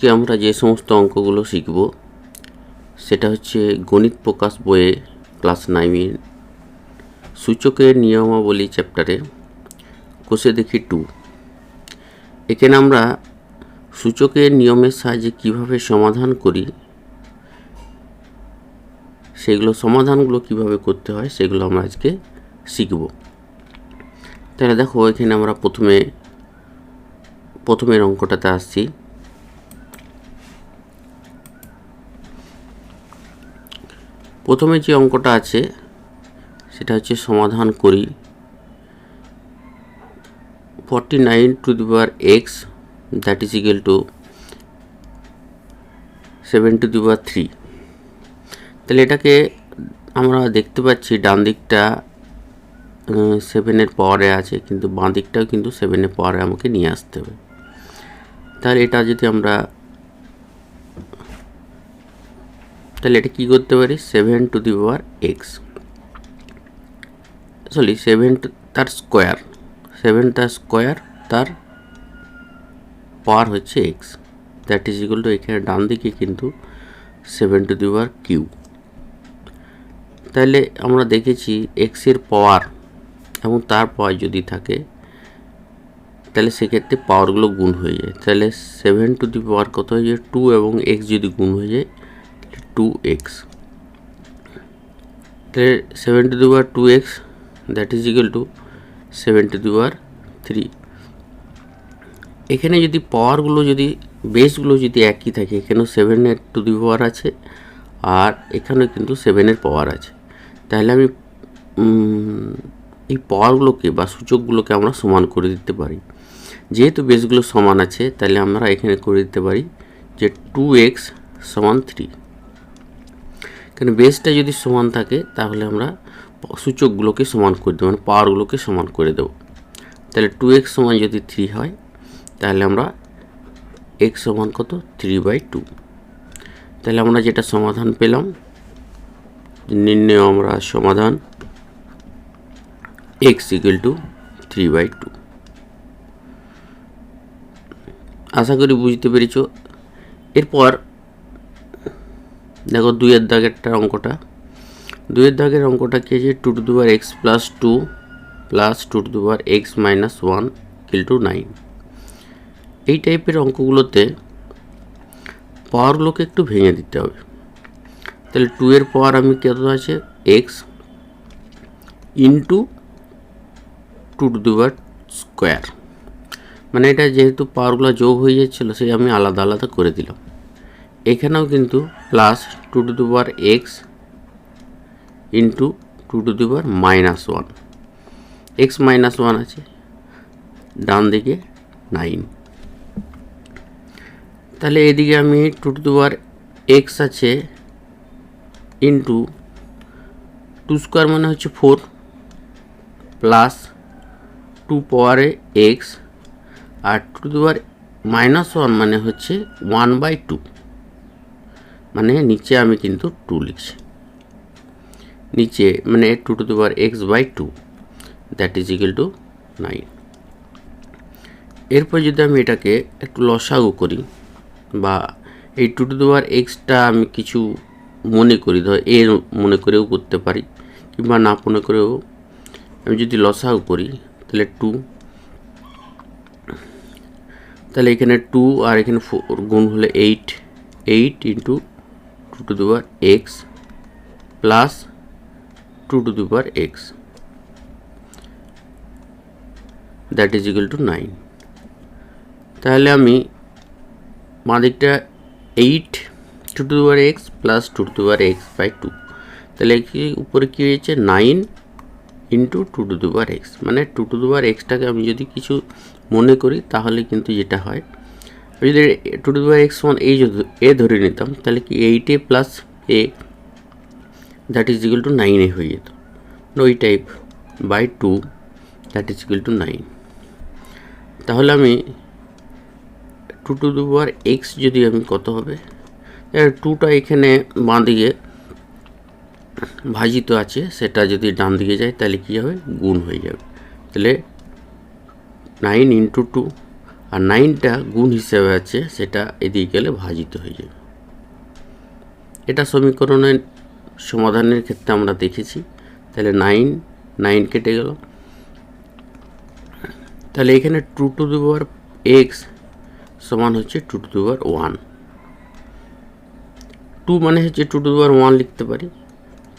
আজকে আমরা যে সমস্ত অঙ্কগুলো শিখব সেটা হচ্ছে গণিত প্রকাশ বইয়ে ক্লাস 9 সূচকের নিয়মাবলী চ্যাপ্টারে কোষে দেখি 2। এখানে আমরা সূচকের নিয়মের সাহায্যে কিভাবে সমাধান করি সমাধানগুলো কিভাবে করতে হয় সেগুলো আমরা আজকে শিখব। তাহলে দেখো, এখানে আমরা প্রথমের অঙ্কটাতে আসছি। প্রথমে যে অঙ্কটা আছে সেটা হচ্ছে সমাধান করি 49 to the power x that is equal to 7 to the power 3। তাহলে এটাকে আমরা দেখতে পাচ্ছি ডান দিকটা 7 এর পাওয়ারে আছে, কিন্তু বাঁ দিকটাও কিন্তু 7 এর পাওয়ারে আমাকে নিয়ে আসতে হবে। তাহলে এটা যদি আমরা এটা কি করতে পারি, 7 to the power x, sorry 7 তার স্কোয়ার, 7 তার স্কোয়ার তার পাওয়ার হচ্ছে x, that is equal two এখানে ডান দিকে কিন্তু 7 to the power কিউব। তাহলে আমরা দেখেছি x এর পাওয়ার এবং তার পাওয়ার যদি থাকে তাহলে সেক্ষেত্রে পাওয়ারগুলো গুণ হয়ে যায়। তাহলে 7 to the power কত হয়ে যায় 2, এবং x যদি গুণ হয়ে যায় 2x। তাহলে 7 to the power 2x that is equal two 7 to the power 3। এখানে যদি পাওয়ারগুলো যদি বেসগুলো যদি একই থাকে, এখানেও 7 এর টু দি পাওয়ার আছে আর এখানেও কিন্তু 7 এর পাওয়ার আছে, তাহলে আমি এই পাওয়ারগুলোকে বা সূচকগুলোকে আমরা সমান করে দিতে পারি। যেহেতু বেসগুলো সমান আছে তাহলে আমরা এখানে করে দিতে পারি যে 2x সমান 3। কারণ বেসটা যদি সমান থাকে তাহলে আমরা সূচকগুলোকে সমান করে দেবো, মানে পাওয়ারগুলোকে সমান করে দেবো। তাহলে 2x সমান যদি 3 হয় তাহলে আমরা x সমান কত 3/2। তাহলে আমরা যেটা সমাধান পেলাম, নির্ণয় আমরা সমাধান x ইকুয়াল টু 3/2। আশা করি বুঝতে পেরেছ। এরপর দেখো 2 এর দাগেরটা অঙ্কটা, 2 এর দাগের অঙ্কটা কি আছে, 2 to the power x plus 2 plus 2 to the power x minus 1 equal to 9। এই টাইপের অঙ্কগুলোতে পাওয়ারগুলোকে একটু ভেঙে দিতে হবে। তাহলে 2 এর পাওয়ার আমি কত আছে x into 2 to the power square, মানে এটা যেহেতু পাওয়ারগুলো যোগ হয়ে যাচ্ছিল সেই আমি আলাদা আলাদা করে দিলাম। এখানেও কিন্তু plus 2 to the power x into 2 to the power minus 1, x minus 1 আছে, ডান দিকে 9। তাহলে এদিকে আমি 2 to the power x আছে ইন্টু 2 স্কোয়ার মানে হচ্ছে 4 প্লাস 2 পাওয়ারে x R 2 to the power minus 1 মানে হচ্ছে 1/2, মানে নিচে আমি কিন্তু 2 লিখছি, নিচে মানে 2 to the power x/2 that is equal to 9। এরপর যদি আমি এটাকে একটু লসাগু করি বা এই 2 to the power xটা আমি কিছু মনে করি, ধর এর মনে করেও করতে পারি কিংবা না মনে করেও আমি যদি লসাগু করি তাহলে 2, তাহলে এখানে 2 আর এখানে 4 গুণ হলে 8 into 2 to the power x plus 2 to the power x that is equal to 9। তাহলে আমি বাঁ দিকটা 8 2 to the power x plus 2 to the power x/2, তাহলে উপরে কী হয়েছে 9 into 2 to the power x, মানে 2 to the power xটাকে আমি যদি কিছু মনে করি তাহলে কিন্তু যেটা হয়, যদি 2 to the power x সমান এ ধরে নিতাম তাহলে কি 8a plus a that is equal to 9a হয়ে যেত, ওই type by 2 that is equal to 9। তাহলে আমি 2 to the power x যদি আমি কত হবে, 2টা এখানে বাঁ দিকে ভাজিত আছে, সেটা যদি ডান দিকে যায় তাহলে কী হবে গুণ হয়ে যাবে। তাহলে 9 ইন্টু 2 আর 9টা গুণ হিসেবে আছে, সেটা এদিকে গেলে ভাজিত হয়ে যাবে। এটা সমীকরণের সমাধানের ক্ষেত্রে আমরা দেখেছি। তাহলে 9 কেটে গেল। তাহলে এখানে 2 টু দি পাওয়ার এক্স সমান হচ্ছে 2 টু দি পাওয়ার 1। 2 মানে হচ্ছে 2 টু দি পাওয়ার 1 লিখতে পারি।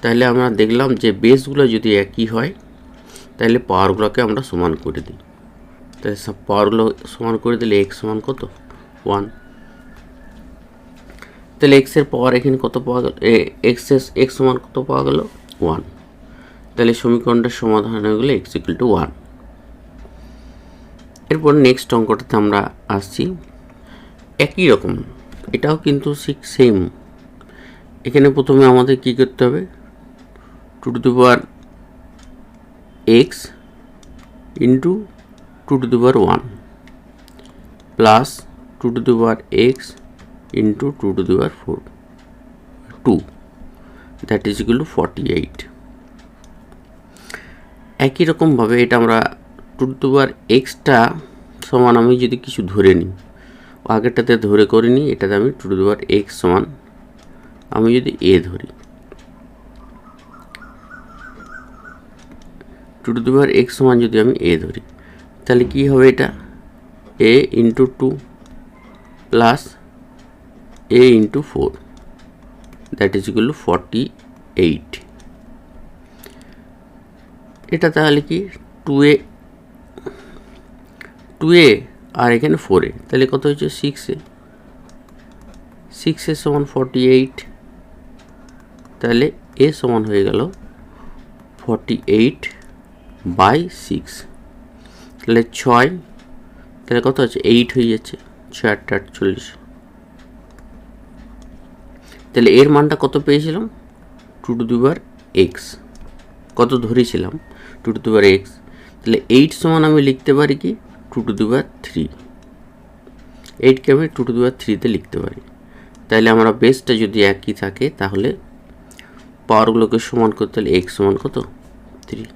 তাহলে আমরা দেখলাম যে বেসগুলো যদি একই হয় তাহলে পাওয়ারগুলোকে আমরা সমান করে দিই। তাহলে সব পাওয়ারগুলো সমান করে দিলে এক্স সমান কত? 1। তাহলে এক্সের পাওয়ার এখানে কত পাওয়া গেল? এক্স সমান কত পাওয়া গেল? 1। তাহলে সমীকরণটার সমাধান হয়ে গেলে এক্স ইকুয়াল টু 1। এরপর নেক্সট অঙ্কটাতে আমরা আসছি। একই রকম, এটাও কিন্তু সেম। এখানে প্রথমে আমাদের কি করতে হবে? 2 to the power x into 2 to the power 1 plus 2 to the power x into 2 to the power 2 that is equal to 48। একই রকমভাবে এটা আমরা 2 টু দি পাওয়ার এক্সটা সমান আমি যদি কিছু ধরে নিই, আগেরটাতে ধরে করে নিই, এটাতে আমি 2 টু দি পাওয়ার এক্স সমান আমি যদি এ ধরি, 2 টু দি পাওয়ার এক্স সমান যদি আমি এ ধরি, তাহলে কি হবে? এটা A into 2 plus A into 4 that is equal to 48। এটা তাহলে কি 2a আর এখানে 4a, তাহলে কত হচ্ছে? 6a সমান 48। তাহলে এ সমান হয়ে গেল 48/6। তাহলে 6, তাহলে কত আছে? 8 হয়ে যাচ্ছে। 6 × 8 = 48। তাহলে এর মানটা কত পেয়েছিলাম? 2 টু দি পাওয়ার এক্স। কত ধরেছিলাম? 2 টু দি পাওয়ার এক্স। তাহলে 8 সমান আমি লিখতে পারি কি? 2 টু দি পাওয়ার 3। 8কে আমি 2 টু দি পাওয়ার 3তে লিখতে পারি। তাহলে আমরা বেসটা যদি একই থাকে তাহলে পাওয়ারগুলোকে সমান করতে হলে এক্স সমান কত? 3।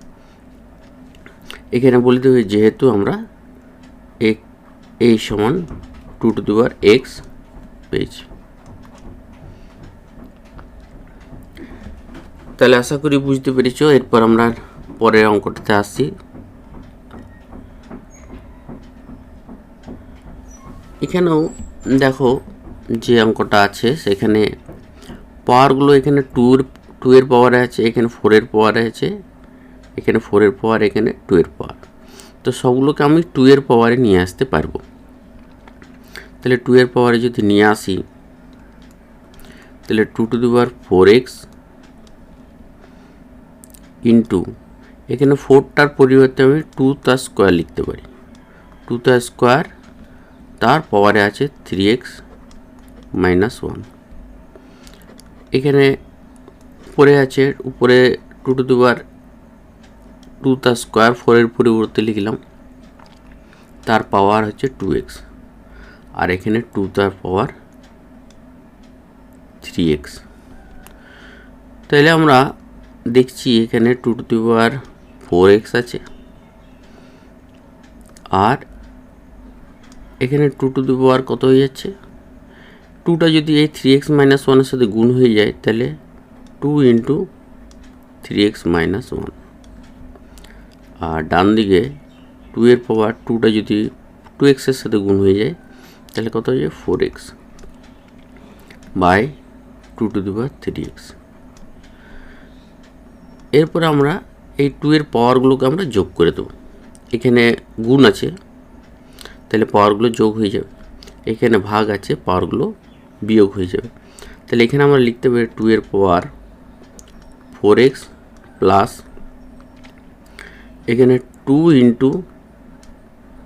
এখানে বলতে হবে যেহেতু আমরা এই সমান 2 টু দি পাওয়ার এক্স পেয়েছি। তাহলে আশা করি বুঝতে পেরেছ। এরপর আমরা পরের অঙ্কটাতে আসছি। এখানেও দেখো যে অঙ্কটা আছে সেখানে পাওয়ারগুলো এখানে 2 এর পাওয়ারে আছে, এখানে 4 এর পাওয়ারে আছে, এখানে 4 এর পাওয়ার, এখানে 2 এর পাওয়ার। তো সবগুলোকে আমি 2 এর পাওয়ারে নিয়ে আসতে পারবো। তাহলে 2 এর পাওয়ারে যদি নিয়ে আসি তাহলে 2 to the power 4x into এখানে 4টার পরিবর্তে আমি 2 তার স্কোয়ার লিখতে পারি। 2 তার স্কোয়ার, তার পাওয়ারে আছে 3x - 1। এখানে উপরে আছে, উপরে 2 টু দি পাওয়ার 2 তার স্কোয়ার, 4 এর পরিবর্তে লিখলাম, তার পাওয়ার হচ্ছে 2x। আর এখানে 2 তার পাওয়ার 3x। তাহলে আমরা দেখছি এখানে 2 টু দি পাওয়ার 4x আছে, আর এখানে 2 টু দি পাওয়ার কত হয়ে যাচ্ছে? 2টা যদি এই 3x - 1 এর সাথে গুণ হয়ে যায় তাহলে 2 × 3x - 1। আর ডান দিকে 2 এর পাওয়ার 2টা যদি 2x এর সাথে গুণ হয়ে যায় তাহলে কত হয়ে যায়? 4x by 2 to the power 3x। এরপর আমরা এই 2 এর পাওয়ারগুলোকে আমরা যোগ করে দেবো। এখানে গুণ আছে তাহলে পাওয়ারগুলো যোগ হয়ে যাবে, এখানে ভাগ আছে পাওয়ারগুলো বিয়োগ হয়ে যাবে। তাহলে এখানে আমরা লিখতে পারি 2 এর পাওয়ার 4x প্লাস এখানে 2 ×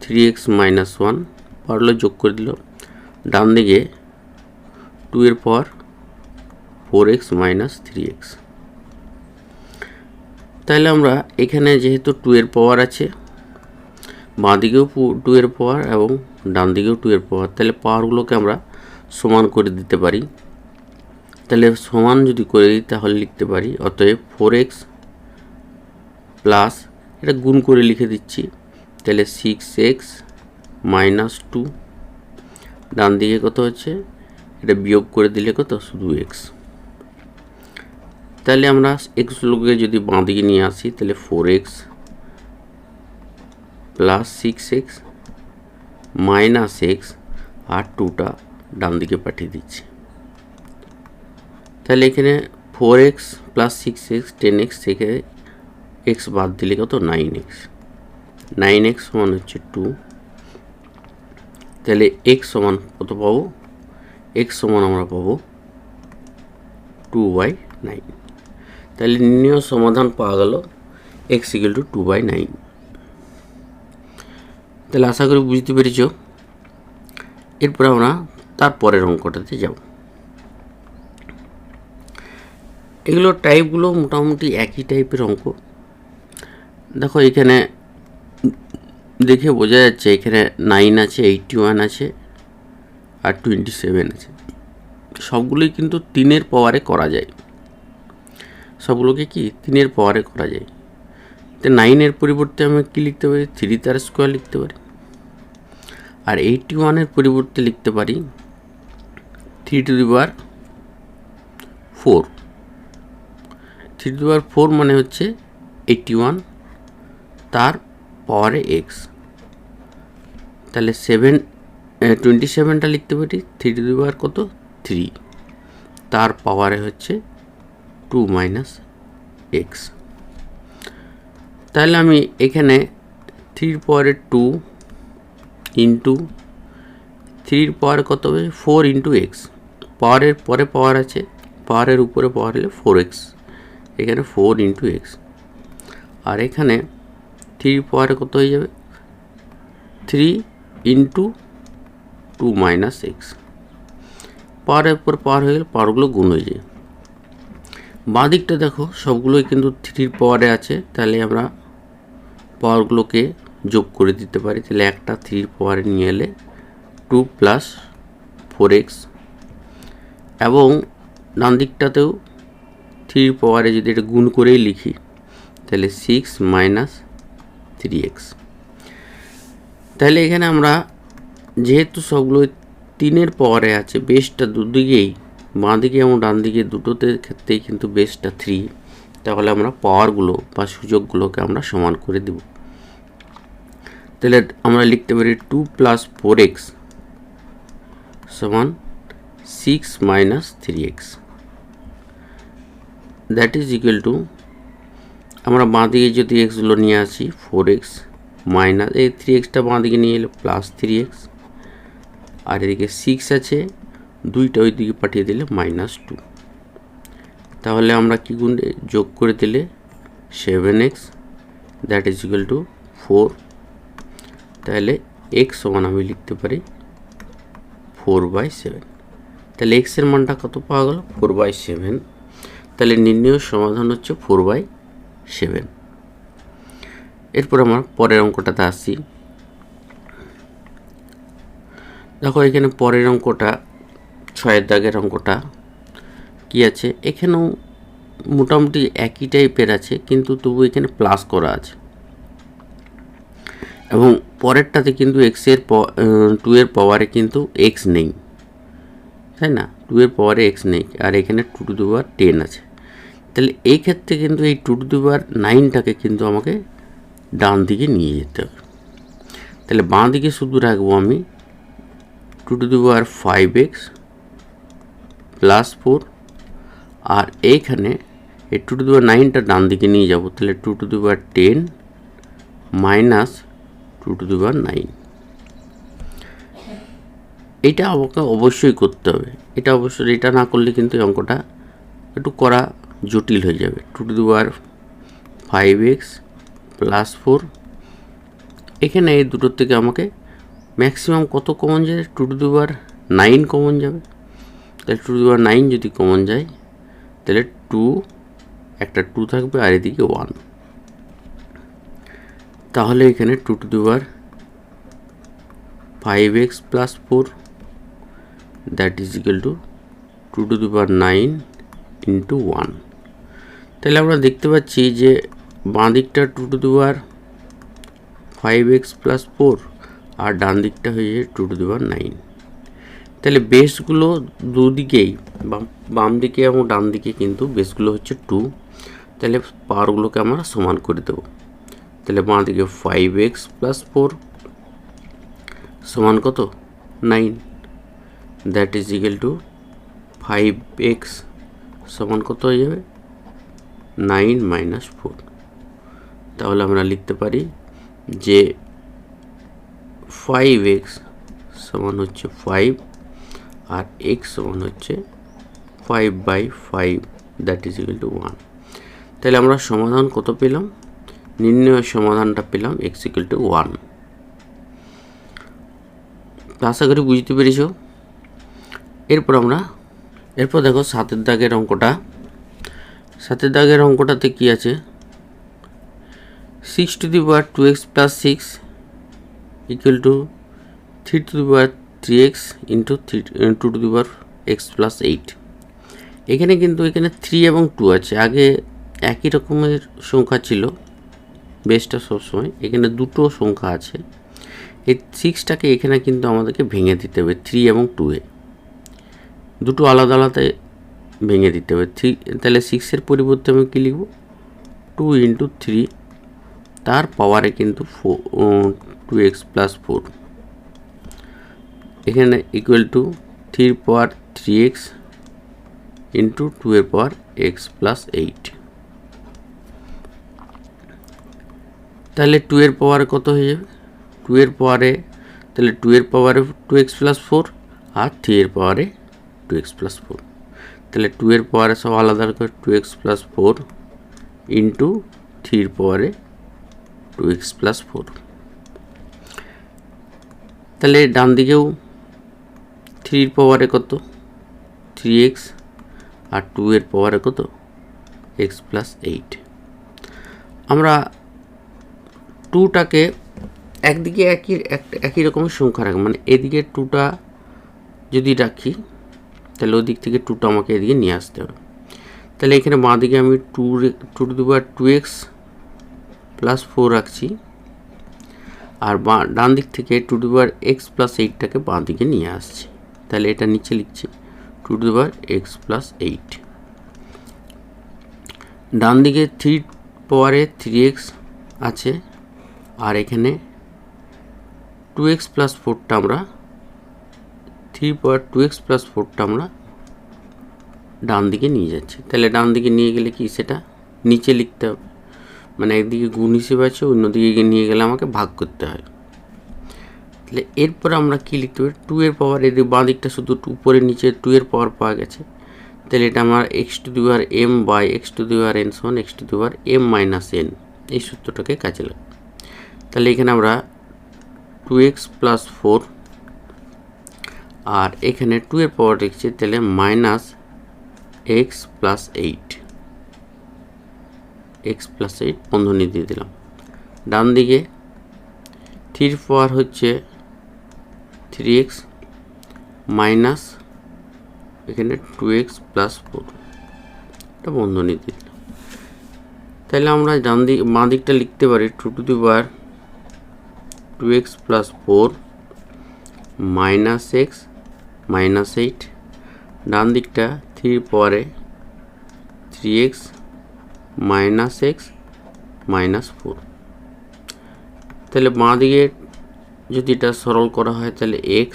3x - 1, পাওয়ারগুলো যোগ করে দিল। ডান দিকে 2 এর পাওয়ার 4x - 3x। তাহলে আমরা এখানে যেহেতু 2 এর পাওয়ার আছে, বাঁ দিকেও 2 এর পাওয়ার এবং ডান দিকেও 2 এর পাওয়ার, তাহলে পাওয়ারগুলোকে আমরা সমান করে দিতে পারি। তাহলে সমান যদি করে দিই তাহলে লিখতে পারি অতএব 4x প্লাস, এটা গুণ করে লিখে দিচ্ছি, তাহলে 6x -2, ডান দিকে কত হচ্ছে, এটা বিয়োগ করে দিলে কত, শুধু এক্স। তাহলে আমরা এক্সগুলোকে যদি বাঁ দিকে নিয়ে আসি তাহলে 4x plus 6x minus x আর 2টা ডান দিকে পাঠিয়ে দিচ্ছি। তাহলে এখানে 4x প্লাস 6x 10x থেকে এক্স বাদ দিলে কত, 9x। 9x সমান হচ্ছে 2। তাহলে এক্স সমান কত পাবো, এক্স সমান আমরা পাবো 2/9। তাহলে নির্ণয় সমাধান পাওয়া গেল x = 2/9। তাহলে আশা করি বুঝতে পেরেছ। এরপর আমরা তারপরের অঙ্কটাতে যাব। এগুলো টাইপগুলো মোটামুটি একই টাইপের অঙ্ক। দেখো এখানে দেখে বোঝা যাচ্ছে এখানে 9 আছে, 81 আছে আর 27 আছে। সবগুলোই কিন্তু 3-এর পাওয়ারে করা যায়, সবগুলোকে কি 3-এর পাওয়ারে করা যায়। তো 9-এর পরিবর্তে আমি কি লিখতে পারি, 3 তার স্কোয়ার লিখতে পারি। আর 81-এর পরিবর্তে লিখতে পারি 3^4। 3^4 মানে হচ্ছে 81 তার পাওয়ারে এক্স। তাহলে 27টা লিখতে পারি 3^4 কত, 3 তার পাওয়ারে হচ্ছে 2 - x। তাহলে আমি এখানে 3 পাওয়ারে 2 ইন্টু 3 পাওয়ারে কত হবে, 4 × x। পাওয়ারের পরে পাওয়ার আছে, পাওয়ারের উপরে পাওয়ার হলে 4x, এখানে 4 × x। আর এখানে 3 পাওয়ারে কত হয়ে যাবে, 3 × 2 - x। পাওয়ারের উপর পাওয়ার হয়ে গেলে পাওয়ারগুলো গুণ হয়ে যায়। বাঁ দিকটা দেখো সবগুলোই কিন্তু 3-র পাওয়ারে আছে, তাহলে আমরা পাওয়ারগুলোকে যোগ করে দিতে পারি। তাহলে একটা 3-র পাওয়ারে নিয়ে এলে 2 + 4x, এবং ডান দিকটাতেও 3-র পাওয়ারে যদি এটা গুণ করেই লিখি তাহলে 6 - 3x। তাহলে এখানে আমরা যেহেতু সবগুলো 3-এর পাওয়ারে আছে, বেসটা দুদিকেই বাঁ দিকে এবং ডান দিকে দুটোতে ক্ষেত্রেই কিন্তু বেসটা 3, তাহলে আমরা পাওয়ারগুলো বা সূচকগুলোকে আমরা সমান করে দেব। তাহলে আমরা লিখতে পারি 2 + 4x সমান 6 - 3x। That is equal two, আমরা বাঁ দিকে যদি এক্সগুলো নিয়ে আসি 4x মাইনাস এই 3xটা বাঁ দিকে নিয়ে এলে প্লাস 3x, আর এদিকে 6 আছে, 2টা ওই দিকে পাঠিয়ে দিলে -2। তাহলে আমরা কি গুণ যোগ করে দিলে 7x, that is equal two 4। তাহলে x সমান আমি লিখতে পারি 4/7। তাহলে x এর মানটা কত পাওয়া গেল, 4/7। তাহলে নির্ণয় সমাধান হচ্ছে 4/7। এরপর আমরা পরের অঙ্কটাতে আসছি। দেখো এখানে পরের অঙ্কটা 6-এর দাগের অঙ্কটা কি আছে, এখানেও মোটামুটি একই টাইপের আছে, কিন্তু তবু এখানে প্লাস করা আছে। এবং পরেরটাতে কিন্তু 2-এর পাওয়ারে কিন্তু x নেই, তাই না, 2-এর পাওয়ারে x নেই, আর এখানে 2^10 আছে। তাহলে এই ক্ষেত্রে কিন্তু এই 2^9টাকে কিন্তু আমাকে ডান দিকে নিয়ে যেতে হবে। তাহলে বাঁ দিকে শুধু রাখবো আমি 2^5x + 4, আর এইখানে এই 2^9টা ডান দিকে নিয়ে যাব। তাহলে 2^10 - 2^9। এটা আমাকে অবশ্যই করতে হবে, এটা অবশ্যই, এটা না করলে কিন্তু এই অঙ্কটা একটু করা জটিল হয়ে যাবে। 2^5x + 4, এখানে এই দুটোর থেকে আমাকে ম্যাক্সিমাম কত কমন যায়, 2^9 কমন যাবে। তাহলে 2^9 যদি কমন যায় তাহলে 2, একটা 2 থাকবে, আর এদিকে 1। তাহলে এখানে 2^5x + 4, that is equal two 2^9 × 1। তাহলে আমরা দেখতে পাচ্ছি যে বাঁ দিকটা 2^5x + 4, আর ডান দিকটা হয়ে যায় 2 টু দি পাওয়ার 9। তাহলে বেসগুলো দুদিকেই বাম দিকে এবং ডান দিকে কিন্তু বেসগুলো হচ্ছে 2। তাহলে পাওয়ারগুলোকে আমরা সমান করে দেবো। তাহলে বাঁ দিকে 5x প্লাস 4 সমান কত 9, that is equal two 5x সমান কত হয়ে যাবে 9 মাইনাস 4। তাহলে আমরা লিখতে পারি যে 5x সমান হচ্ছে 5 আর x সমান হচ্ছে 5/5, দ্যাট ইজ ইকুয়াল টু 1। তাহলে আমরা সমাধান কত পেলাম, নির্ণয় সমাধানটা পেলাম x ইকুয়াল টু 1। আশা করি বুঝতে পেরেছ। এরপর দেখো 7 দাগের অঙ্কটা। 7 দাগের অঙ্কটাতে কি আছে, 6 two the power 2x plus 6 equal to 3 to the power 3x into 2 to the power x plus 8। এখানে 3 এবং 2 আছে, আগে একই রকমের সংখ্যা ছিল বেসটা সবসময়, এখানে দুটো সংখ্যা আছে। এই 6টাকে এখানে কিন্তু আমাদেরকে ভেঙে দিতে হবে 3 এবং 2-এ, দুটো আলাদা আলাদা ভেঙে দিতে হবে। তাহলে 6-এর পরিবর্তে আমি কী লিখব, 2 ইন্টু 3 তার পাওয়ারে কিন্তু 2x প্লাস 4 এখানে equal to 3 power 3x into 2 এর পাওয়ার x প্লাস 8। তাহলে 2 এর পাওয়ারে কত হয়ে যাবে, 2 এর পাওয়ারে, তাহলে 2 এর পাওয়ারে 2x প্লাস 4 আর 3 এর পাওয়ারে 2x প্লাস 4। তাহলে 2 এর পাওয়ারে সব আলাদা করে 2x প্লাস 4 ইন্টু 3 এর পাওয়ারে 2x প্লাস 4। তাহলে ডান দিকেও 3 এর পাওয়ারে কত 3x আর 2 এর পাওয়ারে কত x প্লাস 8। আমরা 2টাকে একদিকে একই রকমের সংখ্যা রাখি, মানে এদিকে 2টা যদি রাখি তাহলে ওদিক থেকে 2টা আমাকে এদিকে নিয়ে আসতে হবে। তাহলে এখানে বাঁ দিকে আমি 2 to the power 2x plus 4 রাখছি, আর ডান দিক থেকে 2 to the power x plus 8টাকে বাঁ দিকে নিয়ে আসছি। তাহলে এটা নিচে লিখছি 2 to the power x plus 8। ডান দিকে 3 পাওয়ারে 3x আছে, আর এখানে 2x প্লাস 4টা আমরা 3 পাওয়ার 2x প্লাস 4টা আমরা ডান দিকে নিয়ে যাচ্ছি। তাহলে ডান দিকে নিয়ে গেলে কি সেটা নিচে লিখতে হবে, মানে একদিকে গুণ হিসেবে আছে, অন্যদিকে নিয়ে গেলে আমাকে ভাগ করতে হয়। তাহলে এরপর আমরা কি লিখতে পারি, 2 এর পাওয়ার, এদিকে বাঁ দিকটা শুধু উপরে নিচে 2 এর পাওয়ার পাওয়া গেছে। তাহলে এটা আমার x to the power m বাই x to the power n সমান x to the power m minus n, এই সূত্রটাকে কাজে লাগে। তাহলে এখানে আমরা 2x প্লাস 4 আর এখানে 2 এর পাওয়ার লিখছি, তাহলে minus x plus 8, x plus 8 বন্ধনী দিয়ে দিলাম। ডান দিকে 3 পাওয়ার হচ্ছে 3x মাইনাস এখানে 2x প্লাস 4, এটা বন্ধনী দিয়ে দিলাম। তাহলে আমরা বাঁ দিকটা লিখতে পারি 2 to the power 2x plus 4 minus x minus 8, ডান দিকটা 3 পাওয়ারে 3x মাইনাস x মাইনাস 4। তাহলে বাঁ দিকে যদি এটা সরল করা হয় তাহলে x,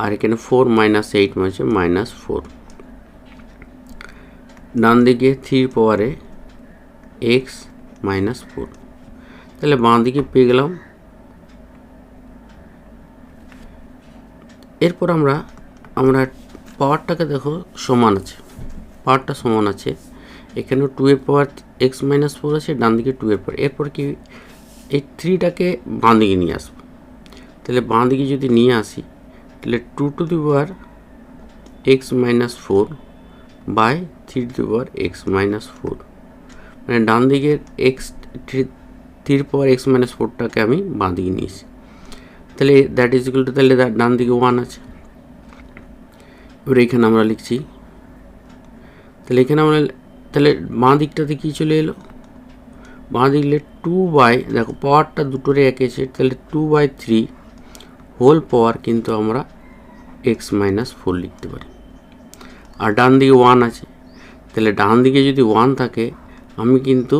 আর এখানে 4 মাইনাস 8 মানে মাইনাস 4। ডান দিকে 3 পাওয়ারে x মাইনাস 4। তাহলে বাঁ দিকে পেয়ে গেলাম। এরপর আমরা পাওয়ারটাকে দেখো সমান আছে, পাওয়ারটা সমান আছে, এখানে 2 এর পাওয়ার x মাইনাস 4 আছে, ডান দিকে 2 এর পাওয়ার। এরপর কি এই 3টাকে বাঁ দিকে নিয়ে আসবো। তাহলে বাঁ দিকে যদি নিয়ে আসি তাহলে 2 to the power x minus 4 by 3 to the power x minus 4, মানে ডান দিকের x 3 পাওয়ার x মাইনাস 4টাকে আমি বাঁ দিকে নিয়েছি। তাহলে দ্যাট ইজ ইকুয়াল টু, তাহলে ডান দিকে 1 আছে। এবার এখানে আমরা লিখছি, তাহলে এখানে আমরা তাহলে বাঁ দিকটাতে কী চলে এলো, বাঁ দিকে 2 বাই, দেখো পাওয়ারটা দুটোরে এক আছে, তাহলে 2/3 হোল পাওয়ার কিন্তু আমরা x-4 লিখতে পারি। আর ডান দিকে 1 আছে, তাহলে ডান দিকে যদি 1 থাকে আমি কিন্তু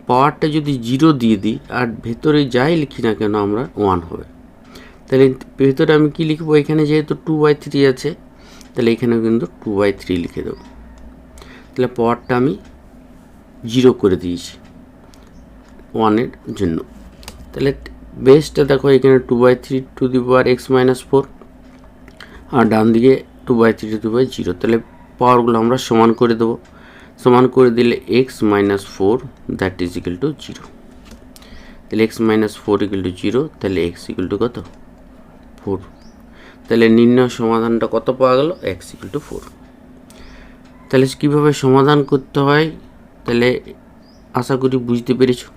পাওয়ারটা যদি 0 দিয়ে দিই আর ভেতরে যাই লিখি না কেন আমরা 1 হবে। তাহলে ভেতরে আমি কি লিখবো, এখানে যেহেতু 2/3 আছে তাহলে এখানেও কিন্তু 2/3 লিখে দেবো। তাহলে পাওয়ারটা আমি 0 করে দিয়েছি 1-এর জন্য। তাহলে বেসটা দেখো এখানে 2/3 টু দি পাওয়ার x-4 আর ডান দিকে 2/3 টু দি পাওয়ার 0। তাহলে পাওয়ারগুলো আমরা সমান করে দেবো। সমান করে দিলে x-4 that is equal two 0। তাহলে x-4 ইকুয়াল টু 0, তাহলে x ইকুয়াল টু কত 4। তাহলে নির্ণয় সমাধানটা কত পাওয়া গেল, x ইকুয়াল টু 4। তাহলে কীভাবে সমাধান করতে হয় তাহলে আশা করি বুঝতে পেরেছো।